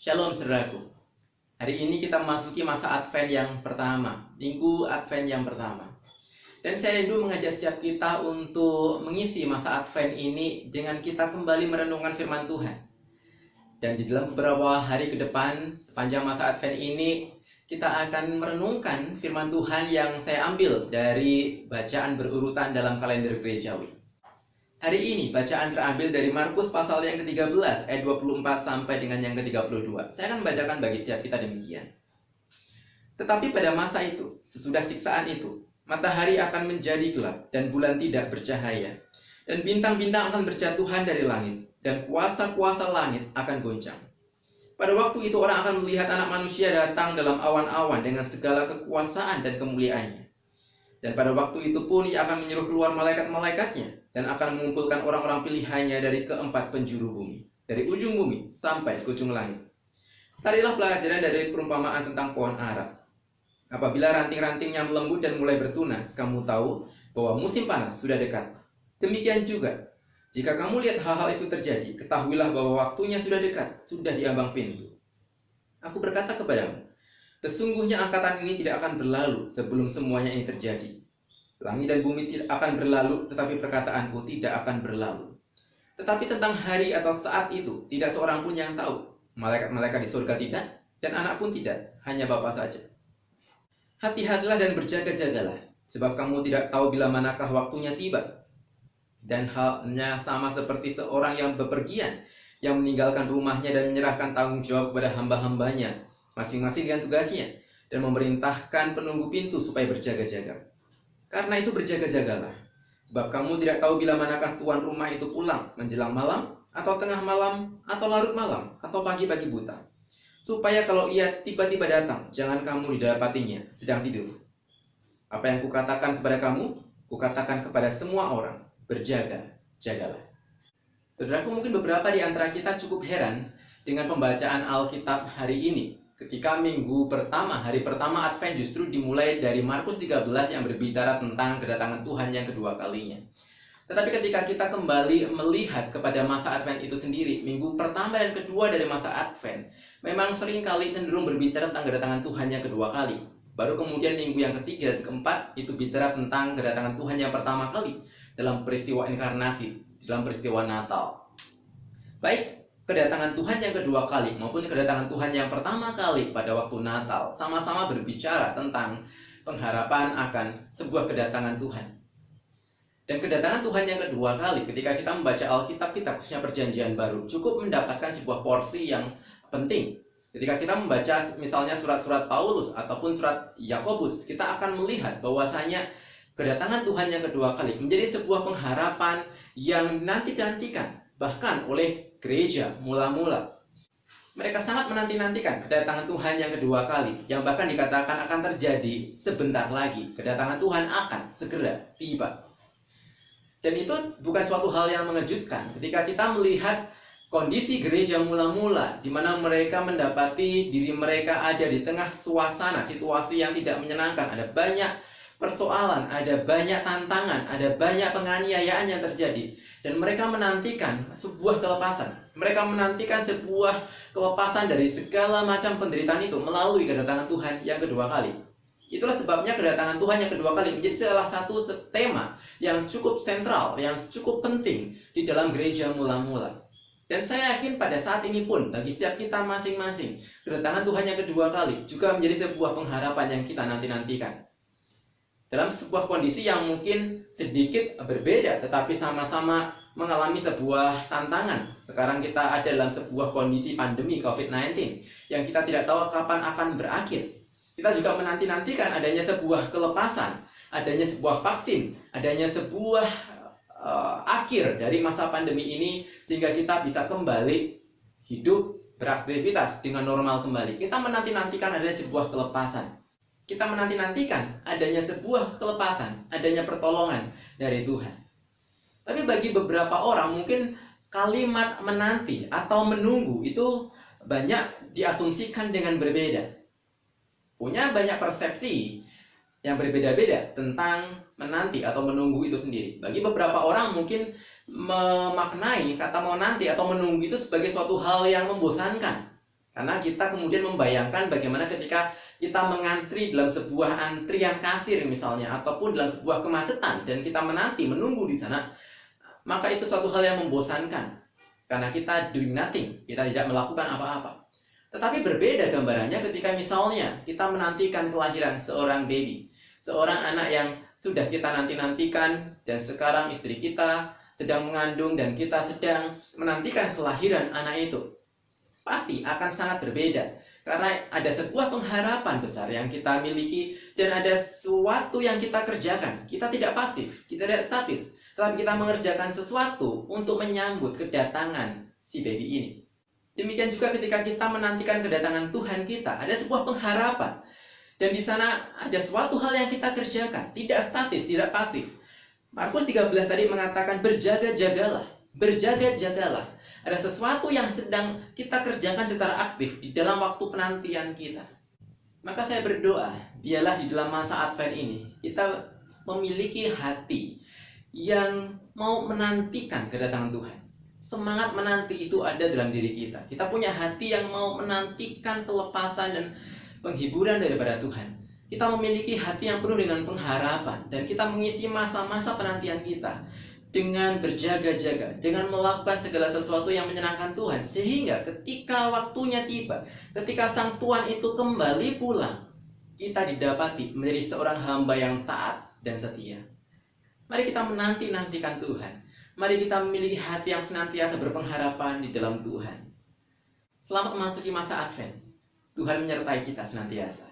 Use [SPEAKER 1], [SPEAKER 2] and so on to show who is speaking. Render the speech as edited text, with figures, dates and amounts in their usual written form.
[SPEAKER 1] Shalom saudaraku. Hari ini kita memasuki masa Advent yang pertama, Minggu Advent yang pertama. Dan saya rindu mengajak setiap kita untuk mengisi masa Advent ini dengan kita kembali merenungkan firman Tuhan. Dan di dalam beberapa hari ke depan, sepanjang masa Advent ini, kita akan merenungkan firman Tuhan yang saya ambil dari bacaan berurutan dalam kalender gerejawi. Hari ini bacaan terambil dari Markus pasal yang ke-13 ayat 24 sampai dengan yang ke-32. Saya akan membacakan bagi setiap kita demikian. Tetapi pada masa itu, sesudah siksaan itu, matahari akan menjadi gelap dan bulan tidak bercahaya, dan bintang-bintang akan berjatuhan dari langit, dan kuasa-kuasa langit akan goncang. Pada waktu itu orang akan melihat Anak Manusia datang dalam awan-awan dengan segala kekuasaan dan kemuliaannya. Dan pada waktu itu pun ia akan menyuruh keluar malaikat-malaikatnya dan akan mengumpulkan orang-orang pilihannya dari keempat penjuru bumi, dari ujung bumi sampai ke ujung langit. Tarilah pelajaran dari perumpamaan tentang pohon ara. Apabila ranting-rantingnya melembut dan mulai bertunas, kamu tahu bahwa musim panas sudah dekat. Demikian juga, jika kamu lihat hal-hal itu terjadi, ketahuilah bahwa waktunya sudah dekat, sudah di ambang pintu. Aku berkata kepadamu, sesungguhnya angkatan ini tidak akan berlalu sebelum semuanya ini terjadi. Langit dan bumi tidak akan berlalu, tetapi perkataanku tidak akan berlalu. Tetapi tentang hari atau saat itu, tidak seorang pun yang tahu. Malaikat-malaikat di surga tidak, dan anak pun tidak, hanya Bapa saja. Hati-hatilah dan berjaga-jagalah, sebab kamu tidak tahu bila manakah waktunya tiba. Dan halnya sama seperti seorang yang bepergian, yang meninggalkan rumahnya dan menyerahkan tanggung jawab kepada hamba-hambanya, masing-masing dengan tugasnya, dan memerintahkan penunggu pintu supaya berjaga-jaga. Karena itu berjaga-jagalah, sebab kamu tidak tahu bila manakah tuan rumah itu pulang menjelang malam, atau tengah malam, atau larut malam, atau pagi-pagi buta. Supaya kalau ia tiba-tiba datang, jangan kamu didapatinya sedang tidur. Apa yang kukatakan kepada kamu, kukatakan kepada semua orang, berjaga-jagalah. Saudaraku, mungkin beberapa di antara kita cukup heran dengan pembacaan Alkitab hari ini. Ketika minggu pertama, hari pertama Advent justru dimulai dari Markus 13 yang berbicara tentang kedatangan Tuhan yang kedua kalinya. Tetapi ketika kita kembali melihat kepada masa Advent itu sendiri, minggu pertama dan kedua dari masa Advent, memang seringkali cenderung berbicara tentang kedatangan Tuhan yang kedua kali. Baru kemudian minggu yang ketiga dan keempat itu bicara tentang kedatangan Tuhan yang pertama kali dalam peristiwa inkarnasi, dalam peristiwa Natal. Baik, kedatangan Tuhan yang kedua kali maupun kedatangan Tuhan yang pertama kali pada waktu Natal sama-sama berbicara tentang pengharapan akan sebuah kedatangan Tuhan. Dan kedatangan Tuhan yang kedua kali ketika kita membaca Alkitab kita, khususnya Perjanjian Baru, cukup mendapatkan sebuah porsi yang penting. Ketika kita membaca misalnya surat-surat Paulus ataupun surat Yakobus, kita akan melihat bahwasanya kedatangan Tuhan yang kedua kali menjadi sebuah pengharapan yang nanti-nantikan bahkan oleh gereja mula-mula. Mereka sangat menanti-nantikan kedatangan Tuhan yang kedua kali, yang bahkan dikatakan akan terjadi sebentar lagi. Kedatangan Tuhan akan segera tiba. Dan itu bukan suatu hal yang mengejutkan ketika kita melihat kondisi gereja mula-mula, di mana mereka mendapati diri mereka ada di tengah suasana, situasi yang tidak menyenangkan. Ada banyak persoalan, ada banyak tantangan, ada banyak penganiayaan yang terjadi. Dan mereka menantikan sebuah kelepasan. Mereka menantikan sebuah kelepasan dari segala macam penderitaan itu melalui kedatangan Tuhan yang kedua kali. Itulah sebabnya kedatangan Tuhan yang kedua kali menjadi salah satu tema yang cukup sentral, yang cukup penting di dalam gereja mula-mula. Dan saya yakin pada saat ini pun bagi setiap kita masing-masing, kedatangan Tuhan yang kedua kali juga menjadi sebuah pengharapan yang kita nanti-nantikan. Dalam sebuah kondisi yang mungkin sedikit berbeda, tetapi sama-sama mengalami sebuah tantangan. Sekarang kita ada dalam sebuah kondisi pandemi COVID-19 yang kita tidak tahu kapan akan berakhir. Kita juga menanti-nantikan adanya sebuah kelepasan, adanya sebuah vaksin, adanya sebuah akhir dari masa pandemi ini sehingga kita bisa kembali hidup, beraktivitas dengan normal kembali. Kita menanti-nantikan adanya sebuah kelepasan. Kita menanti-nantikan adanya sebuah kelepasan, adanya pertolongan dari Tuhan. Tapi bagi beberapa orang mungkin kalimat menanti atau menunggu itu banyak diasumsikan dengan berbeda. Punya banyak persepsi yang berbeda-beda tentang menanti atau menunggu itu sendiri. Bagi beberapa orang mungkin memaknai kata menanti atau menunggu itu sebagai suatu hal yang membosankan. Karena kita kemudian membayangkan bagaimana ketika kita mengantri dalam sebuah antrian kasir misalnya, ataupun dalam sebuah kemacetan, dan kita menunggu di sana, maka itu suatu hal yang membosankan. Karena kita doing nothing, kita tidak melakukan apa-apa. Tetapi berbeda gambarannya ketika misalnya kita menantikan kelahiran seorang baby, seorang anak yang sudah kita nanti-nantikan, dan sekarang istri kita sedang mengandung dan kita sedang menantikan kelahiran anak itu. Pasti akan sangat berbeda, karena ada sebuah pengharapan besar yang kita miliki dan ada sesuatu yang kita kerjakan. Kita tidak pasif, kita tidak statis, tetapi kita mengerjakan sesuatu untuk menyambut kedatangan si baby ini. Demikian juga ketika kita menantikan kedatangan Tuhan kita, ada sebuah pengharapan. Dan di sana ada suatu hal yang kita kerjakan, tidak statis, tidak pasif. Markus 13 tadi mengatakan berjaga-jagalah, berjaga-jagalah. Ada sesuatu yang sedang kita kerjakan secara aktif di dalam waktu penantian kita. Maka saya berdoa, biarlah di dalam masa Advent ini kita memiliki hati yang mau menantikan kedatangan Tuhan. Semangat menanti itu ada dalam diri kita. Kita punya hati yang mau menantikan kelepasan dan penghiburan daripada Tuhan. Kita memiliki hati yang penuh dengan pengharapan, dan kita mengisi masa-masa penantian kita dengan berjaga-jaga, dengan melakukan segala sesuatu yang menyenangkan Tuhan, sehingga ketika waktunya tiba, ketika Sang Tuhan itu kembali pulang, kita didapati menjadi seorang hamba yang taat dan setia. Mari kita menanti-nantikan Tuhan. Mari kita memiliki hati yang senantiasa berpengharapan di dalam Tuhan. Selamat memasuki masa Advent. Tuhan menyertai kita senantiasa.